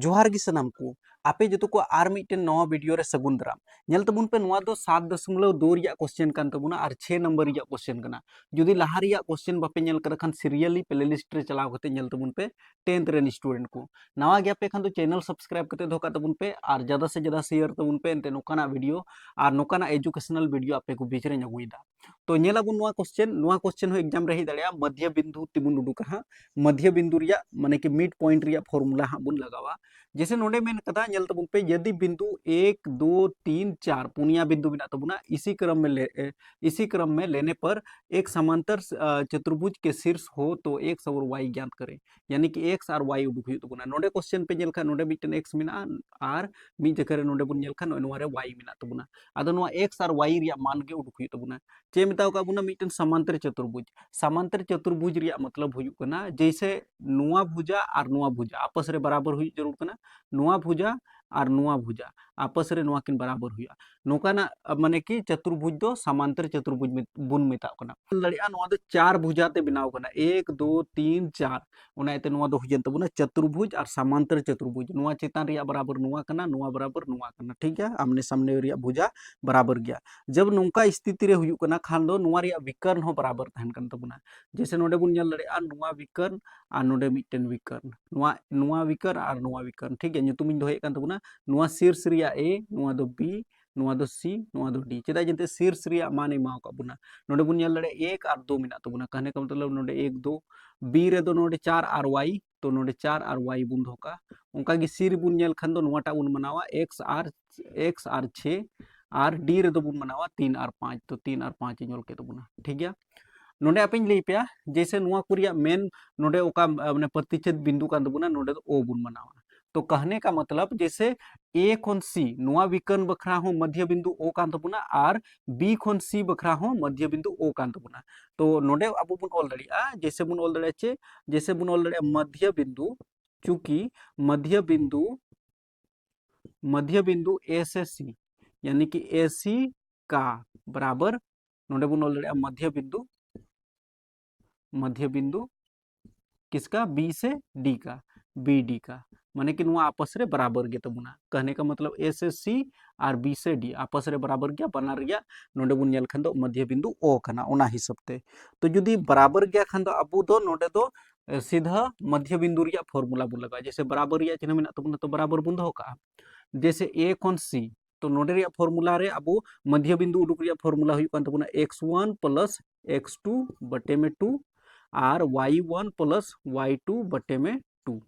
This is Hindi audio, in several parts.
जोहार गी सनाम को आपे जो को आर मिटन नवा वीडियो रे सगुन दाराम नेल तबुन पे नवा दो 7.2 रिया क्वेश्चन कान तबुना और 6 नंबर रिया क्वेश्चन कना जुदी लहा रिया क्वेश्चन बापे नेल कर खान सीरियली प्लेलिस्ट रे चलाव कते नेल तबुन पे 10th रेन स्टूडेंट को नवा गया पे खान तो चैनल सब्सक्राइब कते धोका तबुन पे और ज्यादा से ज्यादा शेयर तबुन पे एंते नोकाना वीडियो और नोकाना एजुकेशनल वीडियो आपे को बीच रे नगुइदा तो नेलाबुन नवा क्वेश्चन हो एग्जाम रे दड़िया मध्य बिंदु तिबुन उडुक हा मध्य बिंदु रिया माने कि मिड पॉइंट रिया फॉर्मूला हा बुन लगावा जैसे नोडे मेन कदा नेल तबुन पे यदि बिंदु 1 2 3 4 पुनिया बिंदु बिना तबुना इसी क्रम में लेने पर एक समांतर चतुर्भुज के शीर्ष हो तो x और y ज्ञात करें यानी कि x और y उडुक हुई तबुना नोडे क्वेश्चन पे नेल खा नोडे मिटन x मिना और मी जगह रे नोडे बुन नेल खा नोरे y मिना तबुना आदो नोआ x और y रिया मान गे उडुक हुई तबुना चे मिताव का बुना मिटन समांतर चतुर्भुज रिया मतलब हुई कना जैसे नुआ भुजा और नुआ भुजा आपस रे बराबर हुई जरूर कना नुआ भुजा और नुआ भुजा आपस रे नुआ किन बराबर हुआ नोकाना माने कि चतुर्भुज दो समांतर चतुर्भुज में बुन मेता कना लड़िया नुआ दो चार भुजा ते बनाव कना 1 2 3 4 उना एते नुआ दो हुजन तबुना चतुर्भुज और समांतर चतुर्भुज नुआ चेतान रिया बराबर नुआ कना नुआ बराबर नुआ कना ठीक है आमने सामने रिया भुजा बराबर गया जब नोंका स्थिति रे हुयु कना खान दो नुआ रिया विकर्ण हो बराबर तहन कन तबुना जैसे नोडे बुन नेल लड़िया नुआ विकर्ण और नोडे मिटन विकर्ण नुआ विकर्ण और नुआ विकर्ण ठीक है ᱧᱩᱛᱩᱢᱤᱧ ᱫᱚᱦᱚᱭᱮᱫ ᱠᱟᱱ ᱛᱟᱵᱚᱱᱟ नुआ शीर्ष रिया ए नुआ दो बी नुआ दो सी नुआ दो डी चेदा जंते शीर्ष रिया मान एमाव का बुना नोडे बुन नेल लड़े 1 और 2 मिना तबुना कहने का मतलब नोडे 1 2 बी रे दो नोडे 4 और y तो नोडे 4 और y बुन धोका उनका गी सी रे बुन नेल खान दो नुआटा बुन मनावा x और 6 और डी रे दो बुन मनावा 3 और 5 तो 3 और 5 ᱧᱚᱞ के तबुना ठीक है नोडे आपे लई पे जैसे नुआ कुरिया मेन नोडे ओका माने प्रतिच्छेद बिंदु कान तबुना नोडे तो ओ बुन मनावा तो कहने का मतलब जैसे ए खोन सी नुआ विकर्ण बखरा हो मध्य बिंदु ओ कान तबुना और बी खोन सी बखरा हो मध्य बिंदु ओ कान तबुना तो नोडे अब बुन ऑल दड़िया जैसे बुन ऑल दड़िया चे जैसे बुन ऑल दड़िया मध्य बिंदु चूंकि मध्य बिंदु ए से सी यानी कि ए सी का बराबर नोडे बुन ऑल दड़िया मध्य बिंदु किसका बी से डी का बी डी का माने कि नुआ आपस रे बराबर गे तबुना कहने का मतलब ए से सी और बी से डी आपस रे बराबर गया बनार गया नोडे बुन नेल खान दो मध्य बिंदु ओ कना ओना हिसाब ते तो जुदी बराबर गया खान दो अबु दो नोडे दो सीधा मध्य बिंदु रिया फॉर्मूला बुन लगा जैसे बराबर रिया चिन्ह मेना तबुना तो बराबर बुन दो का जैसे ए कोन सी तो नोडे रिया फॉर्मूला रे अबु मध्य बिंदु उडुक रिया फॉर्मूला हुई कान तबुना x1 प्लस x2 बटे में 2 और y1 प्लस y2 बटे में 2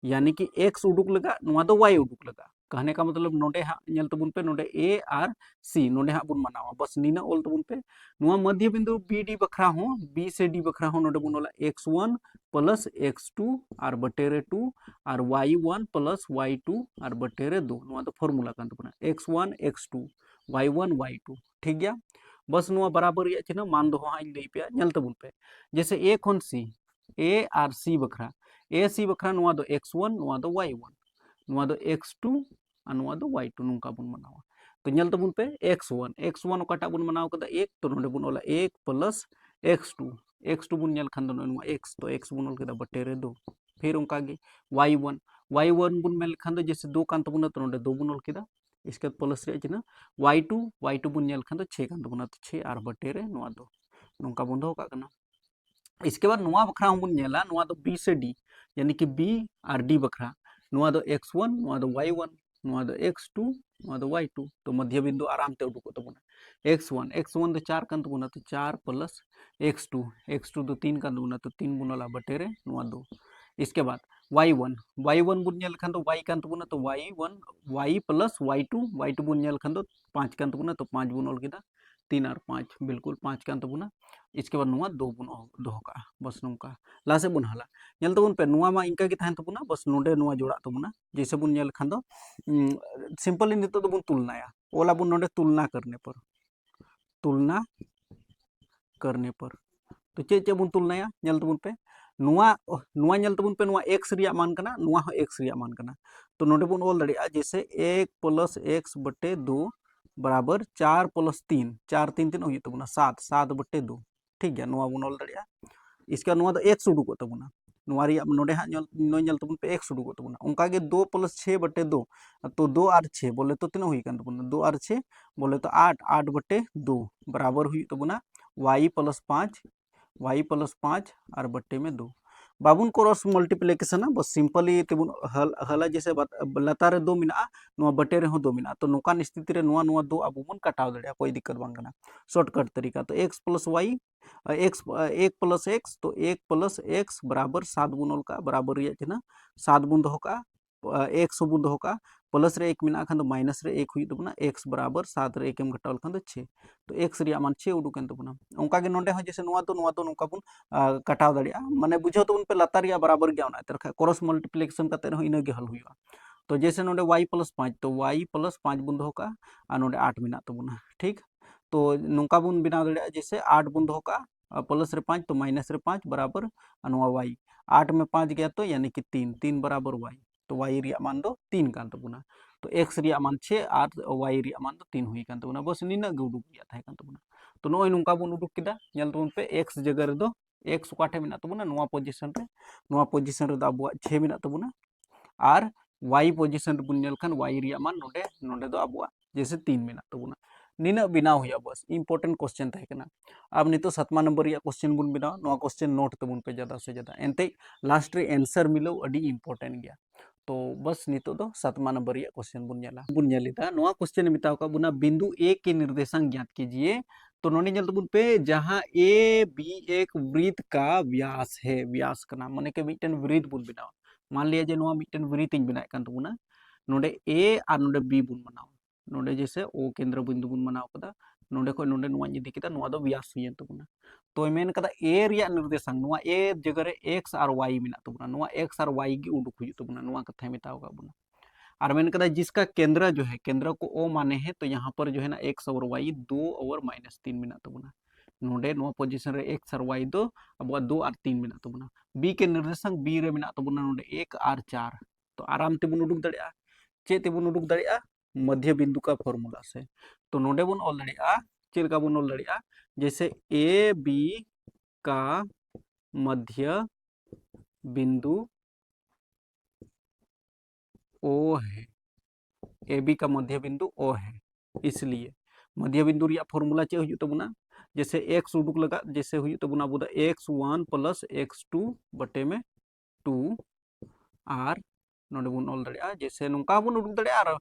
यानी कि x उडुक लगा नुआ दो y उडुक लगा कहने का मतलब नोडे हा नेल तबुन पे नोडे a और c नोडे हा बुन मनावा बस नीना ओल तबुन पे नुआ मध्य बिंदु b d बखरा हो b से d बखरा हो नोडे बुन ओला x1 प्लस x2 और बटेरे 2 और y1 प्लस y2 और बटेरे 2 नुआ तो फॉर्मूला कान तबुना x1 x2 y1 y2 ठीक गया बस नुआ बराबर या चिन्ह मान दो हां लई पे नेल तबुन पे जैसे a खोन c a और c बखरा ए सी बखरा नुआ दो x1 नुआ दो y1 नुआ दो x2 और नुआ दो y2 नुका बुन मनावा तो नेल तबुन पे x1 ओकाटा बुन मनाव कदा 1 तो नोडे बुन ओला 1 प्लस x2 बुन नेल खान दो नुआ x तो x बुन ओल कदा बटेरे 2 फिर उनका गे y1 बुन मेल खान दो जैसे 2 कान तबुना तो नोडे 2 बुन ओल कदा इसके प्लस रे चिन्ह y2 बुन नेल खान दो 6 कान तबुना तो 6 और बटेरे नुआ दो नुका बुन दो का कना इसके बाद नुआ बखरा हम बुन नेला नुआ दो b से d यानी कि b और d बखरा नुआ दो x1 नुआ दो y1 नुआ दो x2 नुआ दो y2 तो मध्य बिंदु आराम ते उडुको तबुना x1 तो 4 कान तबुना तो 4 प्लस x2 तो 3 कान तबुना तो 3 बुनला बटेरे नुआ 2 इसके बाद y1 बुन नेल खान तो y कान तबुना तो y प्लस y2 बुन नेल खान तो 5 कान तबुना तो 5 बुन ओल केदा 3 और 5 बिल्कुल 5 कान तबुना इसके बाद नुआ 2 बुन दोह का बस नुका लासे बुन हाला नेल तबुन पे नुआ मा इंका गे थाहन तबुना बस नोडे नुआ जोड़ा तबुना जैसे बुन नेल खान दो सिंपली नितो दो बुन तुलनाया ओला बुन नोडे तुलना करने पर तो चे बुन तुलनाया नेल तबुन पे नुआ नेल तबुन पे नुआ x रिया मान कना नुआ हो x रिया मान कना तो नोडे बुन ओल दड़िया जैसे 1 प्लस x बटे 2 बराबर 4 प्लस 3 4 3 3 हुई तबुना 7 बटे 2 ठीक गया नुआ बुन ओल दड़िया इसका नुआ दो x उडुको तबुना नोडे हाँ नल तबन पे एक्स उडुक तबना उनका के 2 + 6 बटे 2 तो 2 और 6 बोले तो तीन हुई तबना 2 और 6 बोले तो 8 8 बटे 2 बराबर हुई तबना y + 5 y + 5 और बटे में 2 बाबुन क्रॉस मल्टीप्लिकेशन बस सिंपली तेबुन हला जैसे लतारे 2 मिना नोआ बटे रे हो 2 मिना तो नोकान स्थिति रे नोआ नोआ 2 अब बन कटाव दड़िया कोई दिक्कत बांग कना शॉर्टकट तरीका तो x + y एक्स 1 + x तो 1 + x बराबर 7 बुन ऑल का बराबर रिया चिन्ह 7 बुन दो का x बुन दो का प्लस रे 1 मिना खान तो माइनस रे 1 हुई तबना x बराबर 7 रे 1 एम घटाव लखान तो 6 तो x रिया मान 6 उडुकन तबना उनका के नोंडे हो जैसे नोआ तो नोका बुन कटाव दड़िया माने बुझो तो उन पे लतार रिया बराबर गया ना तरखा क्रॉस मल्टीप्लिकेशन करते रहो इना के हल हुआ तो जैसे नोंडे y + 5 तो y + 5 बुन दो का और नोंडे 8 मिना तबना ठीक तो नोंका बुन बिना दड़िया जैसे 8 बुन दो का प्लस रे 5 तो माइनस रे 5 बराबर वाई 8 में 5 गया तो यानी कि 3 3 बराबर वाई तो वाई रिया मान दो 3 कान तबना तो एक्स रिया मान 6 और वाई रिया मान दो 3 हुई कान तबना बस निना गे उडुक गया था कान तबना तो नोय नुका बुन उडुक किदा नेल तबन पे एक्स जगह रे दो एक्स काठे मिना तबना नोआ पोजीशन रे दो अबुआ 6 मिना तबना और वाई पोजीशन रे बुन नेल खान वाई रिया मान नोडे नोडे दो अबुआ जैसे 3 मिना तबना निना बिना हुआ बस इंपोर्टेंट क्वेश्चन था कना अब नितो 7वां नंबर या क्वेश्चन बुन बिना नोआ क्वेश्चन नोट तबुन पे ज्यादा से ज्यादा एनते लास्ट रे आंसर मिलो अडी इंपोर्टेंट गया तो बस नितो दो 7वां नंबर या क्वेश्चन बुन नेलिदा नोआ क्वेश्चन मिताव का बुना बिंदु ए के निर्देशांक ज्ञात कीजिए तो नोनी जल तबुन पे जहां ए बी एक वृत्त का व्यास है व्यास कना माने के मिटन वृत्त बुन बिना मान लिया जे नोआ मिटन वृत्त इन बिना कान तबुना नोडे ए और नोडे बी बुन बनाओ नोडे जैसे ओ केंद्र बिंदु बुन बनाओ कदा नोडे को नोडे नोआ इदी किदा नोआ दो व्यास हुई तबुना तो मेन कदा ए रिया निर्देशांक नोआ ए जगह रे x और y मिना तबुना नोआ x और y की उडुक हुई तबुना नोआ कथा मिताओ का बुना और मैंने कहा जिसका केंद्र जो है केंद्र को ओ माने हैं तो यहाँ पर जो है ना x और y 2 और -3 मिना तबुना नोडे नो पोजीशन रे x और y दो अब 2 और 3 मिना तबुना b के निर्देशांक b रे मिना तबुना नोडे 1 और 4 तो आराम ते बुन उडुक दड़िया चे ते बुन उडुक दड़िया मध्य बिंदु का फॉर्मूला से तो नोडे बुन ऑल दड़िया चे का बुन ऑल दड़िया जैसे ए बी का मध्य बिंदु ओ है ए बी का मध्य बिंदु ओ है इसलिए मध्य बिंदु रिया फॉर्मूला चे हुई तबुना जैसे एक्स उडुक लगा जैसे हुई तबुना बुदा x1 + x2 बटे में 2 और नोडे बुन ऑल दड़िया जैसे नुका बुन उडुक दड़िया और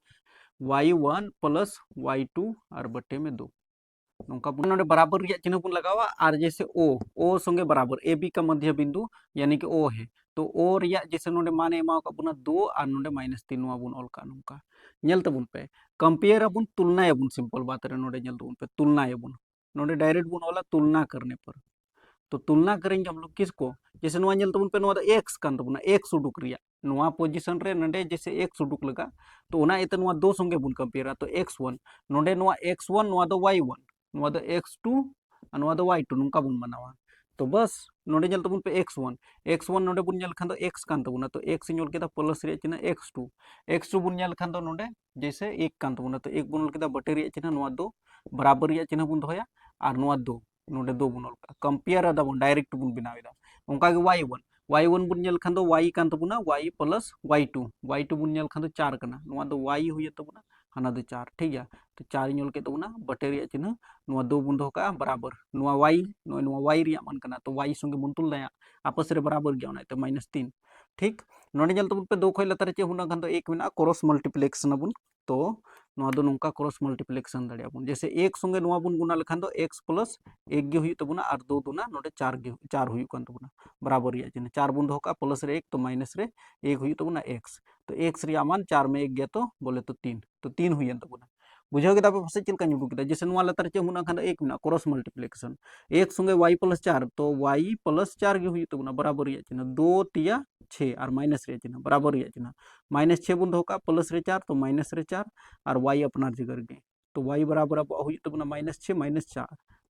y1 + y2 और बटे में 2 नोका बुन नोडे बराबर रिया चिन्ह बुन लगावा और जैसे ओ संगे बराबर ए बी का मध्य बिंदु यानी कि ओ है तो ओ रिया जैसे नोडे माने एमा का बुना 2 और नोडे -3 नोआ बुन ऑल का नोका नेल तबुन पे कंपेयर अबुन तुलना अबुन सिंपल बात रे नोडे नेल तबुन पे तुलना अबुन नोडे डायरेक्ट बुन ऑला तुलना करने पर तो तुलना करेंगे हम लोग किसको जैसे नोआ नेल तबुन पे नोआ एक्स कान तबुना एक्स उडुक रिया नोआ पोजीशन रे नोडे जैसे एक्स उडुक लगा तो ओना एते नोआ 2 संगे बुन कंपेयर तो x1 नोडे नोआ x1 नोआ दो y1 नोआ दो x2 और नोआ दो y2 नुका बुन बनावा तो बस नोडे नेल तबुन पे x1 नोडे बुन नेल खान दो x कान तबुना तो x नेल केदा प्लस रे चिन्ह x2 बुन नेल खान दो नोडे जैसे 1 कान तबुना तो 1 बुन नेल केदा बटे रे चिन्ह नोआ दो बराबर रे चिन्ह बुन दोया और नोआ 2 नोडे 2 बुन ऑल कंपेयर अदा बुन डायरेक्ट बुन बनावेदा उनका के y1 बुन नेल खान दो y कान तबुना y + y2 बुन नेल खान दो 4 कना नोआ दो y हुई तबुना हाना दो 4 ठीक गया तो 4 नेल के तबुना बटे रे चिन्ह नोआ 2 बुन दो का बराबर नोआ y नोआ y रिया मान कना तो y संगे बुन तुलना आपस रे बराबर गया ना तो -3 ठीक नोडे नेल तबुन पे 2 खय लतार चे हुना खान दो 1 मिना क्रॉस मल्टीप्लिकेशन बुन तो नोआ दो नोंका क्रॉस मल्टीप्लिकेशन दड़िया बुन जैसे 1 संगे नोआ बुन गुना लेखान दो x + 1 गे हुई तबुना और 2 दुना नोडे 4 हुई कान तबुना बराबर रिया चिन्ह 4 बुन दो का प्लस रे 1 तो माइनस रे 1 हुई तबुना x तो x रिया मान 4 में 1 गया तो बोले तो 3 तो 3 हुई तबुना बुझाव के दापे फसे चिलका उडुक किदा जैसे नोआ लतार चे हुना खान दो 1 मिना क्रॉस मल्टीप्लिकेशन 1 संगे y + 4 तो y + 4 गे हुई तबुना बराबर रिया चिन्ह 2 तिया 6 और माइनस रे चिन्ह बराबर रिया चिन्ह -6 बुन दो का प्लस रे 4 तो माइनस रे 4 और y अपना जगह गे तो y बराबर अब हुई तबुना -6 -4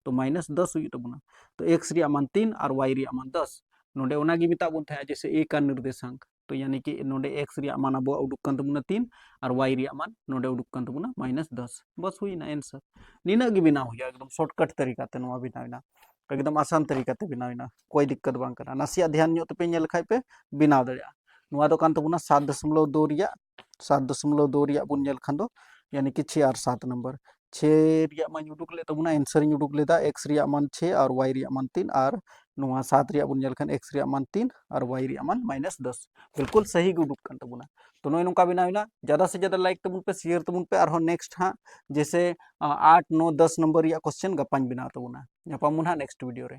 तो -10 हुई तबुना तो x रिया मान 3 और y रिया मान 10 नोडे ओना गे मिता बुन था जैसे a का निर्देशांक तो यानी कि नोडे x रिया मान अब उडुक कान तबुना 3 और y रिया मान नोडे उडुक कान तबुना -10 बस हुई ना आंसर निना गे बिना हुई एकदम शॉर्टकट तरीका ते नोआ बिना एकदम आसान तरीका ते बनावना कोई दिक्कत बांग कना नासिया ध्यान ᱧᱚᱜ तेपे नेल खाइ पे बनाव दड़िया नुआ दो कान तबुना 7.2 रिया 7.2 रिया बुन नेल खान दो यानी कि 6 और 7 नंबर 6 रिया मान उडुक ले तबुना आंसर इन उडुक लेदा x रिया मान 6 और y रिया मान 3 और नुआ 7 रिया बुन नेल खान x रिया मान 3 और y रिया मान -10 बिल्कुल सही गे उडुक कान तबुना तो नोय नोका बनावना ज़्यादा से ज़्यादा लाइक तबुन पे शेयर तबुन पे और नेक्स्ट हाँ जैसे 8 9 10 नंबर रिया क्वेश्चन गपाñ बनाव तबुना नेक्स्ट वीडियो रे।